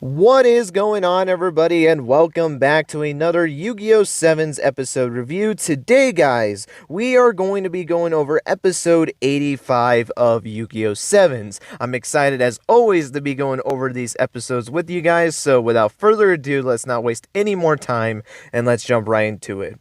What is going on, everybody, and welcome back to another Yu-Gi-Oh! Sevens episode review. Today, guys, we are going to be going over episode 85 of Yu-Gi-Oh! Sevens. I'm excited, as always, to be going over these episodes with you guys, so without further ado, let's not waste any more time, and let's jump right into it.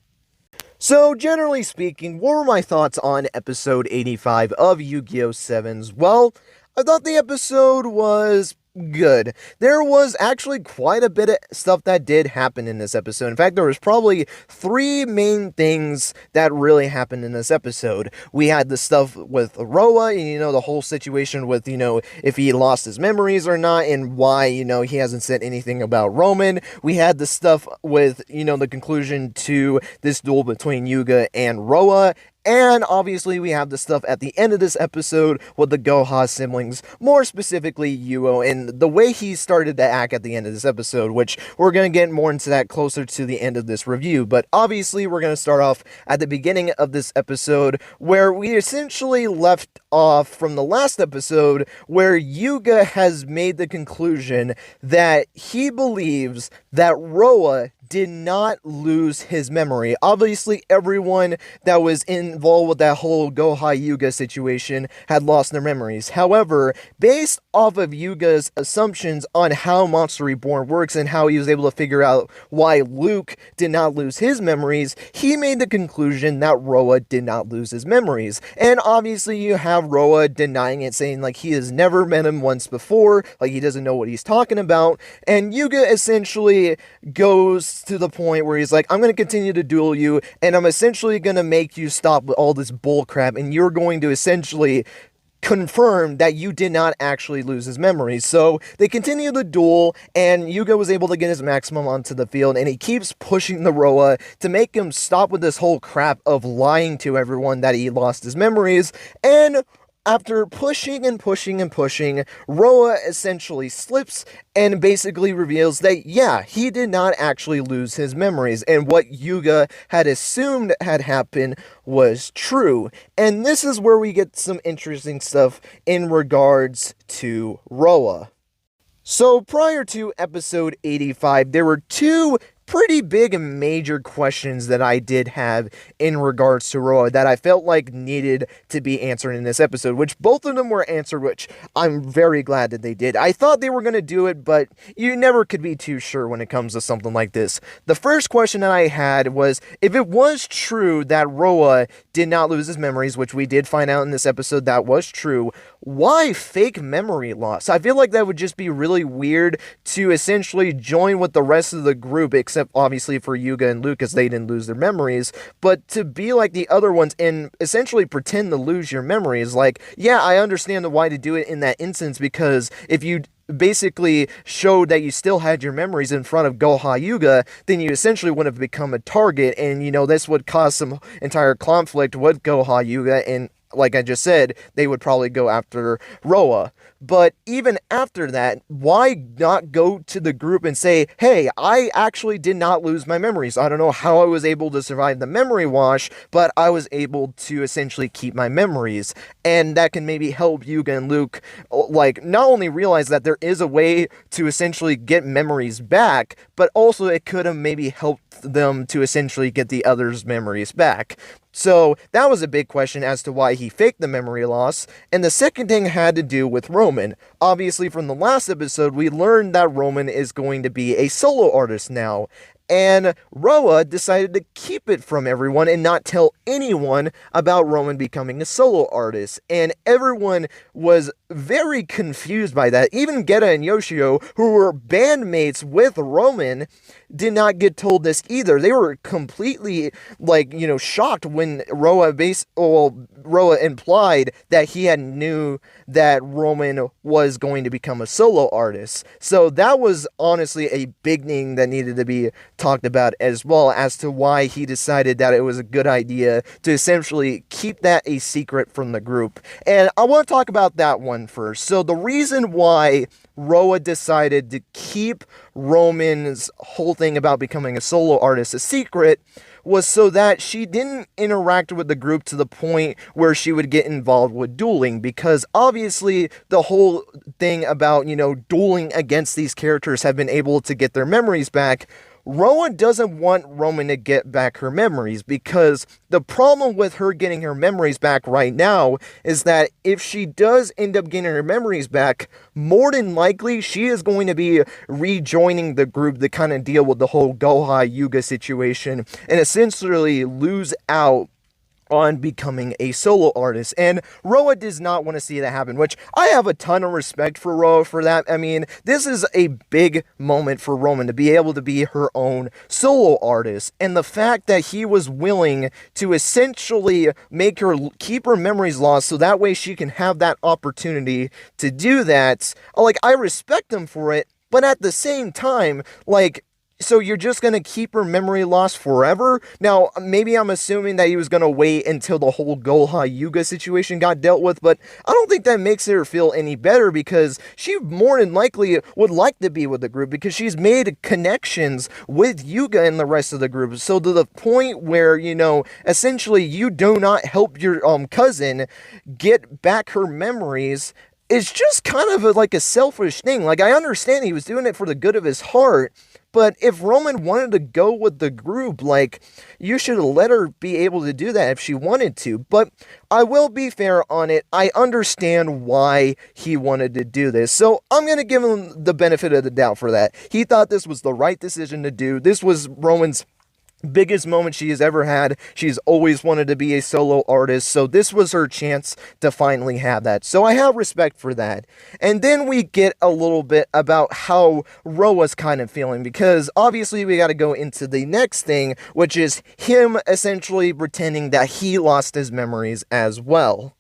So, generally speaking, what were my thoughts on episode 85 of Yu-Gi-Oh! Sevens? Well, I thought the episode was good. There was actually quite a bit of stuff that did happen in this episode. In fact, there was probably three main things that really happened in this episode. We had the stuff with Roa, and the whole situation with, if he lost his memories or not, and why, he hasn't said anything about Roman. We had the stuff with, the conclusion to this duel between Yuga and Roa. And obviously we have the stuff at the end of this episode with the Goha siblings, more specifically Yuo, and the way he started to act at the end of this episode, which we're going to get more into that closer to the end of this review. But obviously we're going to start off at the beginning of this episode, where we essentially left off from the last episode, where Yuga has made the conclusion that he believes that Roa did not lose his memory. Obviously, everyone that was involved with that whole Goha Yuga situation had lost their memories. However, based off of Yuga's assumptions on how Monster Reborn works and how he was able to figure out why Luke did not lose his memories, he made the conclusion that Roa did not lose his memories. And obviously, you have Roa denying it, saying like he has never met him once before, like he doesn't know what he's talking about. And Yuga essentially goes to the point where he's like, I'm going to continue to duel you, and I'm essentially going to make you stop with all this bullcrap, and you're going to essentially confirm that you did not actually lose his memories. So they continue the duel, and Yuga was able to get his maximum onto the field, and he keeps pushing the Roa to make him stop with this whole crap of lying to everyone that he lost his memories. And after pushing and pushing and pushing, Roa essentially slips and basically reveals that, yeah, he did not actually lose his memories, and what Yuga had assumed had happened was true. And this is where we get some interesting stuff in regards to Roa. So prior to episode 85, there were two pretty big and major questions that I did have in regards to Roa that I felt like needed to be answered in this episode, which both of them were answered, which I'm very glad that they did. I thought they were going to do it, but you never could be too sure when it comes to something like this. The first question that I had was, if it was true that Roa did not lose his memories, which we did find out in this episode that was true, why fake memory loss? I feel like that would just be really weird to essentially join with the rest of the group, except obviously for Yuga and Luke, as they didn't lose their memories, but to be like the other ones and essentially pretend to lose your memories. Like, yeah, I understand the why to do it in that instance, because if you basically showed that you still had your memories in front of Goha Yuga, then you essentially would have become a target, and this would cause some entire conflict with Goha Yuga, and like I just said, they would probably go after Roa. But even after that, why not go to the group and say, hey, I actually did not lose my memories. I don't know how I was able to survive the memory wash, but I was able to essentially keep my memories. And that can maybe help Yuga and Luke, like, not only realize that there is a way to essentially get memories back, but also it could have maybe helped them to essentially get the others' memories back. So that was a big question as to why he faked the memory loss. And the second thing had to do with Roman. Obviously, from the last episode, we learned that Roman is going to be a solo artist now. And Roa decided to keep it from everyone and not tell anyone about Roman becoming a solo artist. And everyone was very confused by that. Even Geta and Yoshio, who were bandmates with Roman, did not get told this either. They were completely, shocked when Roa implied that he had knew that Roman was going to become a solo artist. So that was honestly a big thing that needed to be talked about as well as to why he decided that it was a good idea to essentially keep that a secret from the group. And I want to talk about that one first. So the reason why Roa decided to keep Roman's whole thing about becoming a solo artist a secret was so that she didn't interact with the group to the point where she would get involved with dueling, because obviously the whole thing about, dueling against these characters have been able to get their memories back. Roa doesn't want Roman to get back her memories, because the problem with her getting her memories back right now is that if she does end up getting her memories back, more than likely she is going to be rejoining the group to kind of deal with the whole Gohai Yuga situation and essentially lose out on becoming a solo artist. And Roa does not want to see that happen, which I have a ton of respect for Roa for that. I mean, this is a big moment for Roman to be able to be her own solo artist, and the fact that he was willing to essentially make her keep her memories lost so that way she can have that opportunity to do that, like, I respect him for it, but at the same time, like, so you're just going to keep her memory lost forever? Now, maybe I'm assuming that he was going to wait until the whole Gohai Yuga situation got dealt with, but I don't think that makes her feel any better, because she more than likely would like to be with the group because she's made connections with Yuga and the rest of the group. So to the point where, essentially you do not help your cousin get back her memories, it's just kind of like a selfish thing. Like, I understand he was doing it for the good of his heart, but if Roman wanted to go with the group, like, you should have let her be able to do that if she wanted to. But I will be fair on it. I understand why he wanted to do this. So I'm going to give him the benefit of the doubt for that. He thought this was the right decision to do. This was Roman's biggest moment she has ever had. She's always wanted to be a solo artist, so this was her chance to finally have that. So I have respect for that. And then we get a little bit about how Roa's kind of feeling, because obviously we got to go into the next thing, which is him essentially pretending that he lost his memories as well.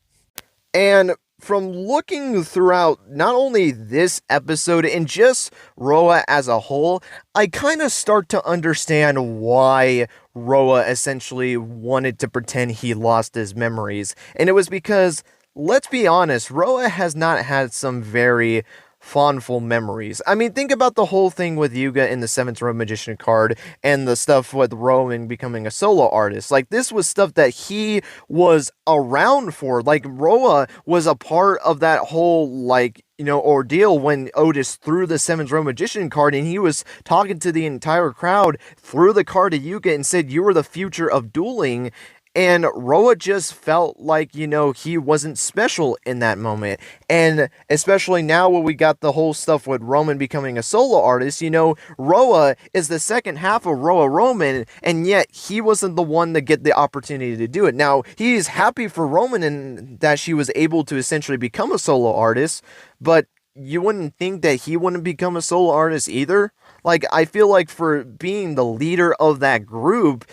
And from looking throughout not only this episode and just Roa as a whole, I kind of start to understand why Roa essentially wanted to pretend he lost his memories. And it was because, let's be honest, Roa has not had some very fondful memories. I mean, think about the whole thing with Yuga in the 7th Row Magician card and the stuff with Roman becoming a solo artist. Like, this was stuff that he was around for. Like, Roa was a part of that whole, like, ordeal when Otis threw the 7th Row Magician card and he was talking to the entire crowd, threw the card to Yuga and said, "You are the future of dueling." And Roa just felt like, he wasn't special in that moment. And especially now when we got the whole stuff with Roman becoming a solo artist, Roa is the second half of Roa Roman, and yet he wasn't the one to get the opportunity to do it. Now, he's happy for Roman and that she was able to essentially become a solo artist, but you wouldn't think that he wouldn't become a solo artist either. Like, I feel like for being the leader of that group,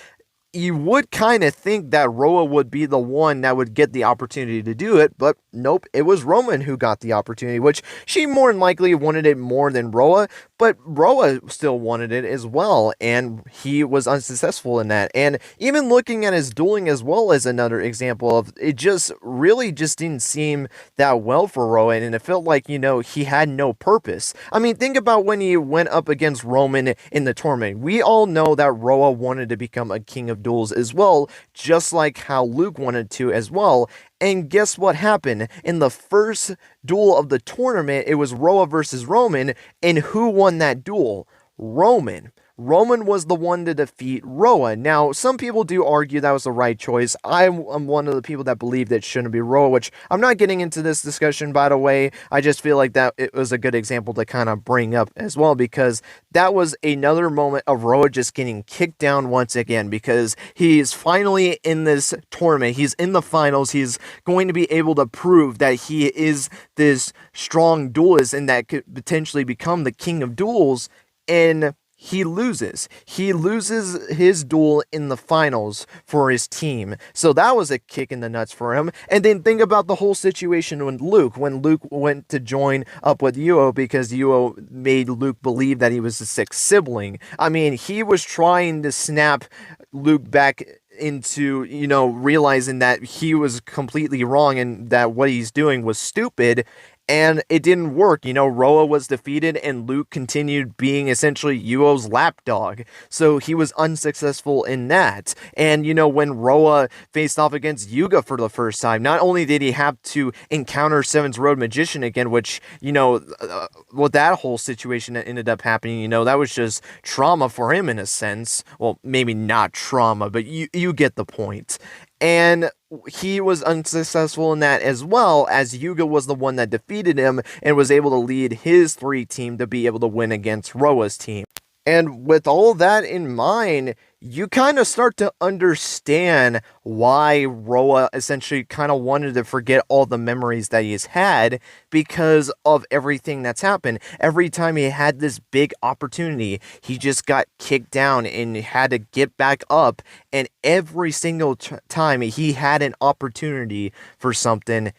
you would kind of think that Roa would be the one that would get the opportunity to do it, but nope, it was Roman who got the opportunity, which she more than likely wanted it more than Roa, but Roa still wanted it as well, and he was unsuccessful in that. And even looking at his dueling as well as another example of it, just really just didn't seem that well for Roa, and it felt like, he had no purpose. I mean, think about when he went up against Roman in the tournament. We all know that Roa wanted to become a king of duels as well, just like how Luke wanted to as well. And guess what happened? In the first duel of the tournament, it was Roa versus Roman, and who won that duel? Roman. Roman was the one to defeat Roa. Now, some people do argue that was the right choice. I'm one of the people that believe that it shouldn't be Roa, which I'm not getting into this discussion, by the way. I just feel like that it was a good example to kind of bring up as well, because that was another moment of Roa just getting kicked down once again, because he's finally in this tournament. He's in the finals. He's going to be able to prove that he is this strong duelist and that could potentially become the king of duels. And he loses. He loses his duel in the finals for his team. So that was a kick in the nuts for him. And then think about the whole situation when Luke went to join up with Yugioh because Yugioh made Luke believe that he was the sixth sibling. I mean, he was trying to snap Luke back into, realizing that he was completely wrong and that what he's doing was stupid. And it didn't work. Roa was defeated and Luke continued being essentially Yugioh's lapdog. So he was unsuccessful in that. And, when Roa faced off against Yugioh for the first time, not only did he have to encounter Seven's Road Magician again, which, with that whole situation that ended up happening, that was just trauma for him in a sense. Well, maybe not trauma, but you get the point. And he was unsuccessful in that as well, as Yugioh was the one that defeated him and was able to lead his 3 team to be able to win against Roa's team. And with all that in mind, you kind of start to understand why Roa essentially kind of wanted to forget all the memories that he's had because of everything that's happened. Every time he had this big opportunity, he just got kicked down and had to get back up. And every single time he had an opportunity for something,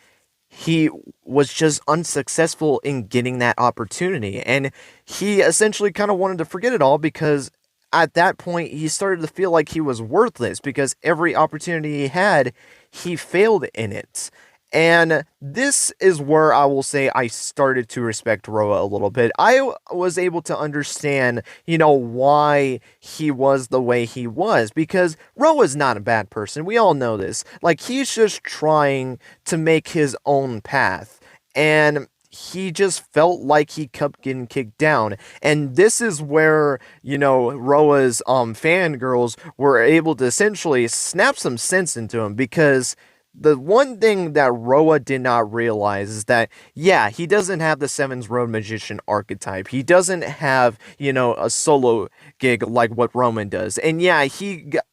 he was just unsuccessful in getting that opportunity. And he essentially kind of wanted to forget it all because at that point, he started to feel like he was worthless because every opportunity he had, he failed in it. And this is where I will say I started to respect Roa a little bit. I was able to understand, why he was the way he was, because Roa's not a bad person. We all know this. Like, he's just trying to make his own path. And he just felt like he kept getting kicked down. And this is where, Roa's fangirls were able to essentially snap some sense into him, because the one thing that Roa did not realize is that, yeah, he doesn't have the Sevens Road Magician archetype. He doesn't have, a solo gig like what Roman does. And yeah,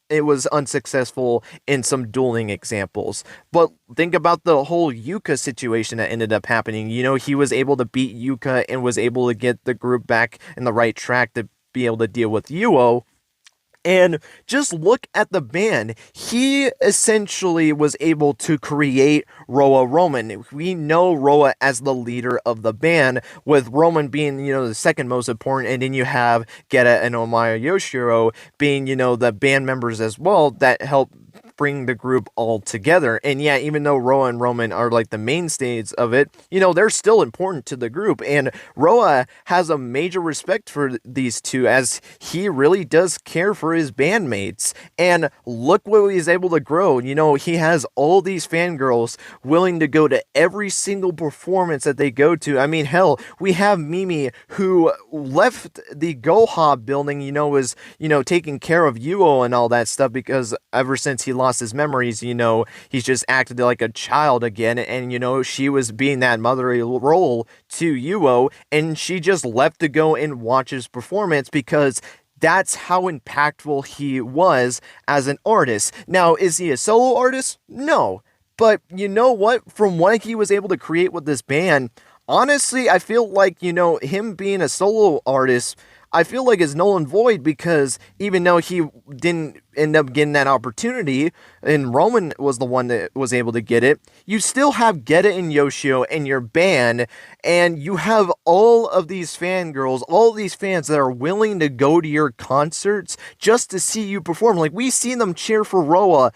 it was unsuccessful in some dueling examples. But think about the whole Yuka situation that ended up happening. He was able to beat Yuka and was able to get the group back in the right track to be able to deal with Yugioh. And just look at the band. He essentially was able to create Roa Roman. We know Roa as the leader of the band, with Roman being, the second most important, and then you have Geta and Omaya Yoshiro being, the band members as well that help bring the group all together. And yeah, even though Roa and Roman are like the mainstays of it, they're still important to the group. And Roa has a major respect for these two, as he really does care for his bandmates. And look what he's able to grow. He has all these fangirls willing to go to every single performance that they go to. I mean, hell, we have Mimi, who left the Goha building, was, taking care of Yugioh and all that stuff, because ever since he lost his memories, he's just acted like a child again. And, she was being that motherly role to Yugioh, and she just left to go and watch his performance because that's how impactful he was as an artist. Now, is he a solo artist? No. But you know what? From what he was able to create with this band, honestly, I feel like, him being a solo artist, I feel like it's null and void, because even though he didn't end up getting that opportunity, and Roman was the one that was able to get it, you still have Geta and Yoshio in your band, and you have all of these fangirls, all of these fans that are willing to go to your concerts just to see you perform. Like, we see them cheer for Roa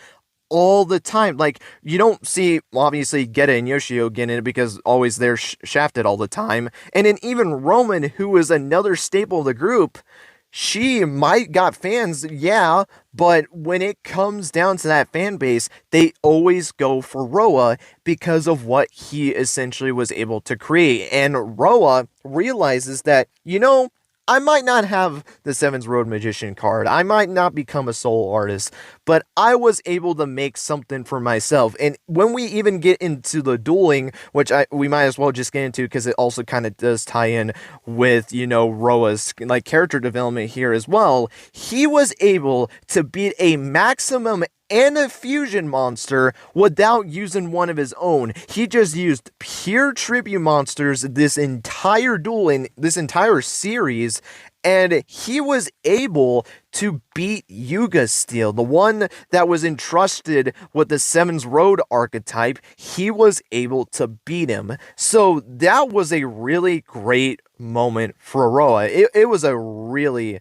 all the time. Like, you don't see, obviously, Geta and Yoshio getting it because always they're shafted all the time. And then even Roman, who is another staple of the group, she might got fans, yeah, but when it comes down to that fan base, they always go for Roa because of what he essentially was able to create. And Roa realizes that, I might not have the Sevens Road Magician card. I might not become a solo artist, but I was able to make something for myself. And when we even get into the dueling, which we might as well just get into, because it also kind of does tie in with, Roa's character development here as well, he was able to beat a maximum and a fusion monster without using one of his own. He just used pure tribute monsters this entire duel in this entire series, and he was able to beat Yuga Steel, the one that was entrusted with the Sevens Road archetype. He was able to beat him. So that was a really great moment for Roa. It was a really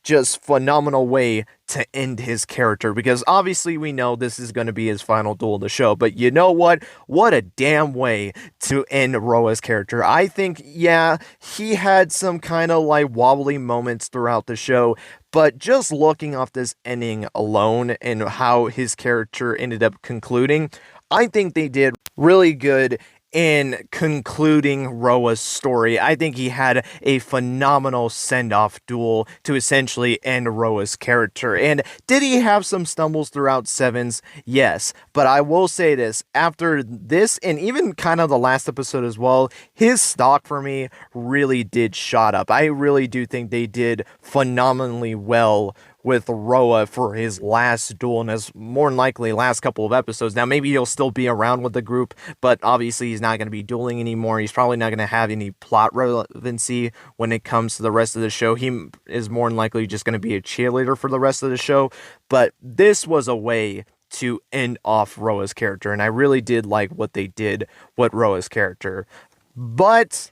just phenomenal way to end his character, because obviously we know this is going to be his final duel of the show, but you know what? What a damn way to end Roa's character. I think, yeah, he had some kind of like wobbly moments throughout the show, but just looking off this ending alone and how his character ended up concluding, I think they did really good in concluding Roa's story. I think he had a phenomenal send-off duel to essentially end Roa's character. And did he have some stumbles throughout Sevens? Yes. But I will say this, after this, and even kind of the last episode as well, his stock for me really did shot up. I really do think they did phenomenally well with Roa for his last duel, and his more than likely last couple of episodes. Now, maybe he'll still be around with the group, but obviously he's not going to be dueling anymore. He's probably not going to have any plot relevancy when it comes to the rest of the show. He is more than likely just going to be a cheerleader for the rest of the show, but this was a way to end off Roa's character, and I really did like what they did with Roa's character. But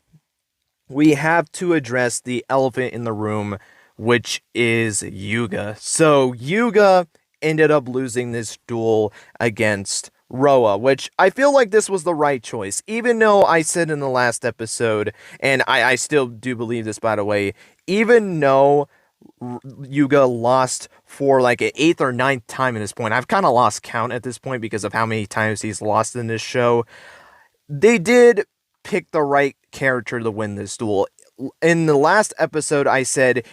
we have to address the elephant in the room, which is Yuga. So Yuga ended up losing this duel against Roa, which I feel like this was the right choice. Even though I said in the last episode, and I still do believe this, by the way, even though Yuga lost for like an 8th or 9th time at this point, I've kind of lost count at this point because of how many times he's lost in this show, they did pick the right character to win this duel. In the last episode, I said,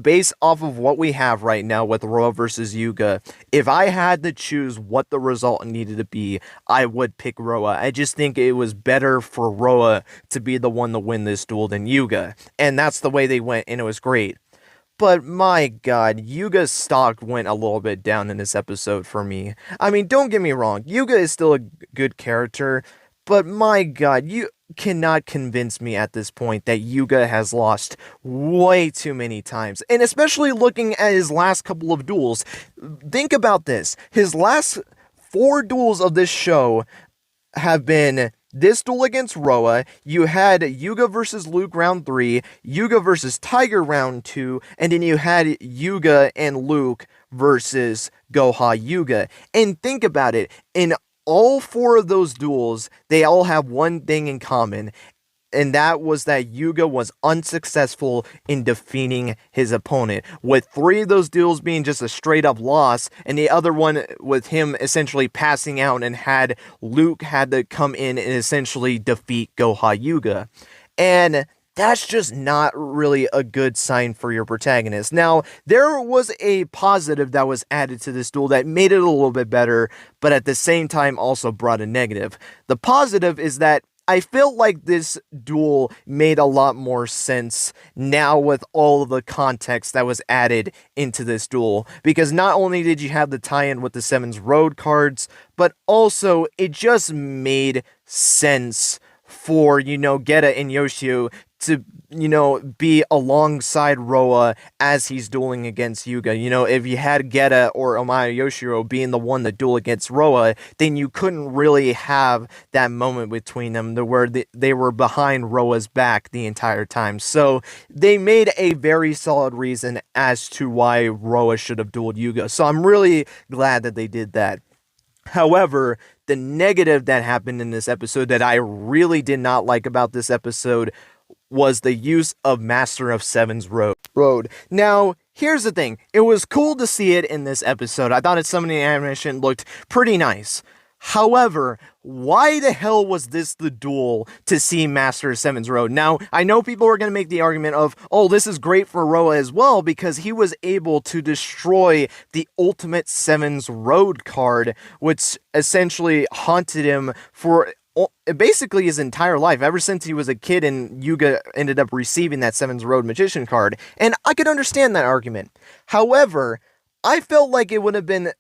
based off of what we have right now with Roa versus Yuga, if I had to choose what the result needed to be, I would pick Roa. I just think it was better for Roa to be the one to win this duel than Yuga. And that's the way they went, and it was great. But my god, Yuga's stock went a little bit down in this episode for me. I mean, don't get me wrong, Yuga is still a good character, but my god, you cannot convince me at this point that Yuga has lost way too many times. And especially looking at his last couple of duels, think about this. His last 4 duels of this show have been this duel against Roa, you had Yuga versus Luke round 3, Yuga versus Tiger round 2, and then you had Yuga and Luke versus Goha Yuga. And think about it, in all 4 of those duels, they all have one thing in common, and that was that Yuga was unsuccessful in defeating his opponent, with 3 of those duels being just a straight up loss, and the other one with him essentially passing out and had Luke had to come in and essentially defeat Goha Yuga. And that's just not really a good sign for your protagonist. Now, there was a positive that was added to this duel that made it a little bit better, but at the same time also brought a negative. The positive is that I felt like this duel made a lot more sense now with all of the context that was added into this duel, because not only did you have the tie-in with the Sevens Road cards, but also it just made sense for, Geta and Yoshio to, be alongside Roa as he's dueling against Yuga. If you had Geta or Omaya Yoshiro being the one to duel against Roa, then you couldn't really have that moment between them where they were behind Roa's back the entire time. So they made a very solid reason as to why Roa should have dueled Yuga. So I'm really glad that they did that. However, the negative that happened in this episode that I really did not like about this episode was the use of Master of Sevens Road. Now, here's the thing. It was cool to see it in this episode. I thought some of the animation looked pretty nice. However, why the hell was this the duel to see Master of Sevens Road? Now, I know people are going to make the argument of, oh, this is great for Roa as well, because he was able to destroy the Ultimate Sevens Road card, which essentially haunted him for basically his entire life, ever since he was a kid and Yuga ended up receiving that Sevens Road Magician card. And I could understand that argument. However, I felt like it would have been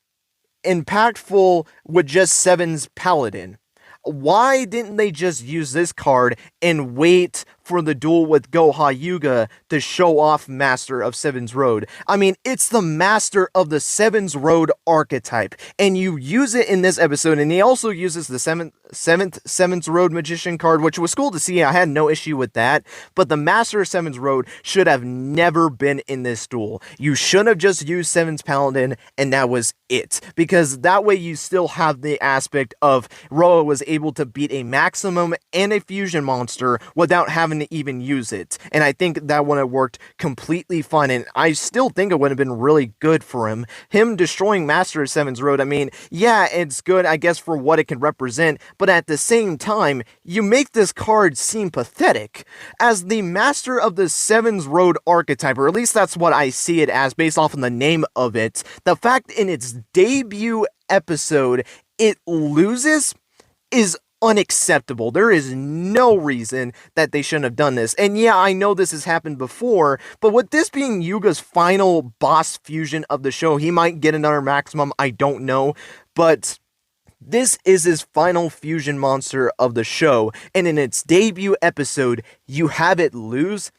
impactful with just Sevens Paladin. Why didn't they just use this card and wait for the duel with Goha Yuga to show off Master of Sevens Road. I mean, it's the Master of the Sevens Road archetype, and you use it in this episode, and he also uses the seventh Sevens Road Magician card, which was cool to see. I had no issue with that, but the Master of Sevens Road should have never been in this duel. You should have just used Sevens Paladin, and that was it, because that way you still have the aspect of Roa was able to beat a maximum and a fusion monster without having to even use it, and I think that would have worked completely fine, and I still think it would have been really good for him. Him destroying Master of Sevens Road, I mean, yeah, it's good, I guess, for what it can represent, but at the same time, you make this card seem pathetic. As the Master of the Sevens Road archetype, or at least that's what I see it as based off of the name of it, the fact in its debut episode it loses is unacceptable. There is no reason that they shouldn't have done this. And yeah, I know this has happened before, but with this being Yuga's final boss fusion of the show, he might get another maximum, I don't know, but this is his final fusion monster of the show, and in its debut episode, you have it lose?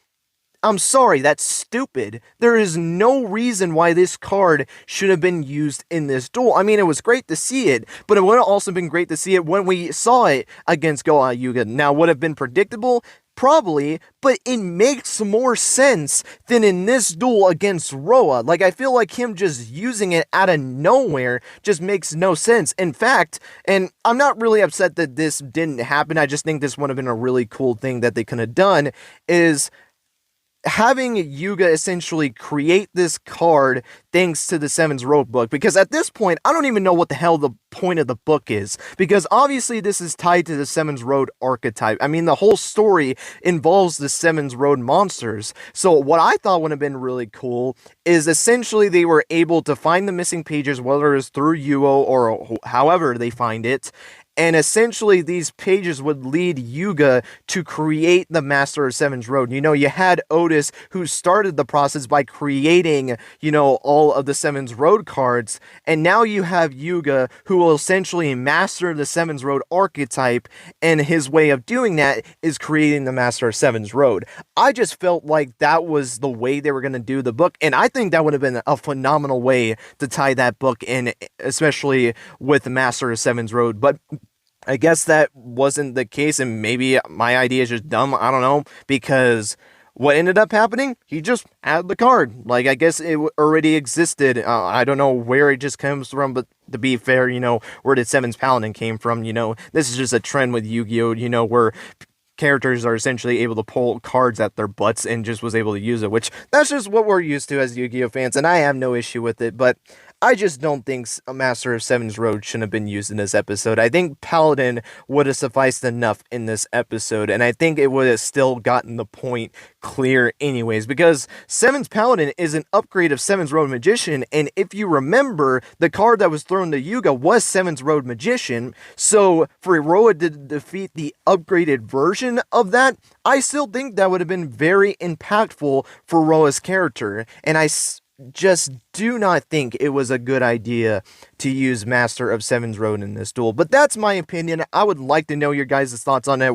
I'm sorry, that's stupid. There is no reason why this card should have been used in this duel. I mean, it was great to see it, but it would have also been great to see it when we saw it against Goha Yuga. Now, would have been predictable? Probably, but it makes more sense than in this duel against Roa. Like, I feel like him just using it out of nowhere just makes no sense. In fact, and I'm not really upset that this didn't happen, I just think this would have been a really cool thing that they could have done, is having Yuga essentially create this card thanks to the Sevens Road book, because at this point, I don't even know what the hell the point of the book is, because obviously this is tied to the Sevens Road archetype. I mean, the whole story involves the Sevens Road monsters, so what I thought would have been really cool is essentially they were able to find the missing pages, whether it's through Yugioh or however they find it, and essentially, these pages would lead Yuga to create the Master of Sevens Road. You know, you had Otis, who started the process by creating, you know, all of the Sevens Road cards, and now you have Yuga, who will essentially master the Sevens Road archetype, and his way of doing that is creating the Master of Sevens Road. I just felt like that was the way they were going to do the book, and I think that would have been a phenomenal way to tie that book in, especially with the Master of Sevens Road, but I guess that wasn't the case, and maybe my idea is just dumb, I don't know, because what ended up happening, he just had the card. Like, I guess it already existed. I don't know where it just comes from, but to be fair, you know, where did Sevens Paladin came from, you know, this is just a trend with Yu-Gi-Oh, you know, where characters are essentially able to pull cards at their butts and just was able to use it, which that's just what we're used to as Yu-Gi-Oh fans, and I have no issue with it, but I just don't think a Master of Sevens Road shouldn't have been used in this episode. I think Paladin would have sufficed enough in this episode, and I think it would have still gotten the point clear anyways, because Sevens Paladin is an upgrade of Sevens Road Magician, and if you remember, the card that was thrown to Yuga was Sevens Road Magician, so for Roa to defeat the upgraded version of that, I still think that would have been very impactful for Roa's character, and I just do not think it was a good idea to use Master of Sevens Road in this duel. But that's my opinion. I would like to know your guys' thoughts on it.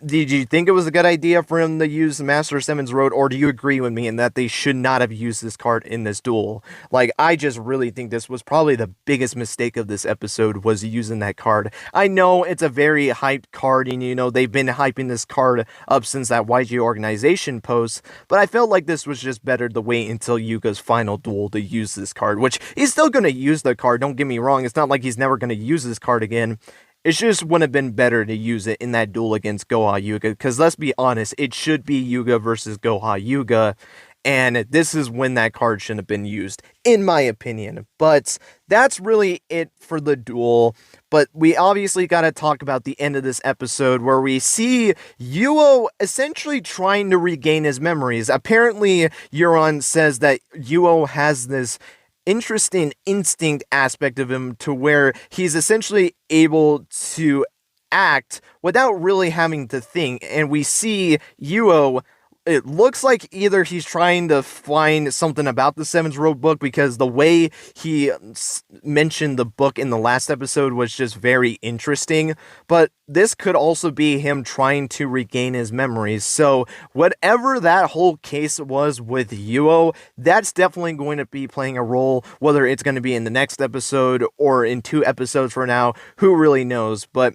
Did you think it was a good idea for him to use Master of Sevens Road, or do you agree with me in that they should not have used this card in this duel? Like, I just really think this was probably the biggest mistake of this episode, was using that card. I know it's a very hyped card, and you know, they've been hyping this card up since that YG organization post, but I felt like this was just better to wait until Yuga's final duel to use this card, which he's still going to use the card, don't get me wrong, it's not like he's never going to use this card again. It just would have been better to use it in that duel against Goha Yuga, because let's be honest, it should be Yuga versus Goha Yuga, and this is when that card shouldn't have been used, in my opinion. But that's really it for the duel. But we obviously got to talk about the end of this episode, where we see Yugioh essentially trying to regain his memories. Apparently, Euron says that Yugioh has this interesting instinct aspect of him to where he's essentially able to act without really having to think. And we see Yugioh it looks like either he's trying to find something about the Sevens Road book, because the way he mentioned the book in the last episode was just very interesting, but this could also be him trying to regain his memories. So whatever that whole case was with Yugioh, that's definitely going to be playing a role, whether it's going to be in the next episode or in 2 episodes from now, who really knows. But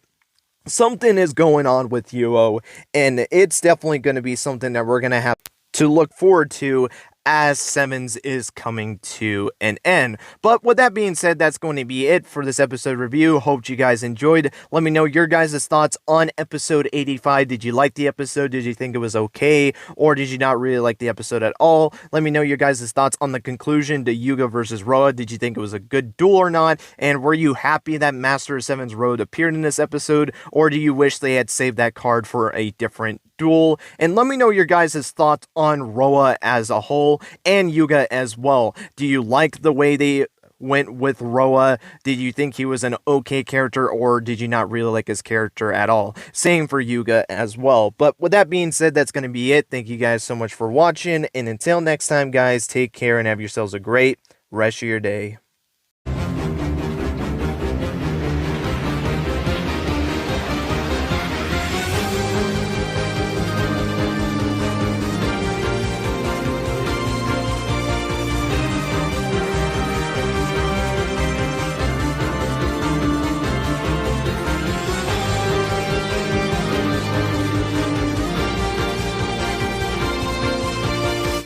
something is going on with Yugioh, and it's definitely going to be something that we're going to have to look forward to as Sevens is coming to an end. But with that being said, that's going to be it for this episode review. Hope you guys enjoyed. Let me know your guys' thoughts on episode 85. Did you like the episode? Did you think it was okay? Or did you not really like the episode at all? Let me know your guys' thoughts on the conclusion to Yugioh versus Roa. Did you think it was a good duel or not? And were you happy that Master of Sevens Road appeared in this episode? Or do you wish they had saved that card for a different duel? And let me know your guys' thoughts on Roa as a whole, and Yugioh as well. Do you like the way they went with Roa? Did you think he was an okay character, or did you not really like his character at all? Same for Yugioh as well. But with that being said, that's going to be it. Thank you guys so much for watching, and until next time, guys, take care and have yourselves a great rest of your day.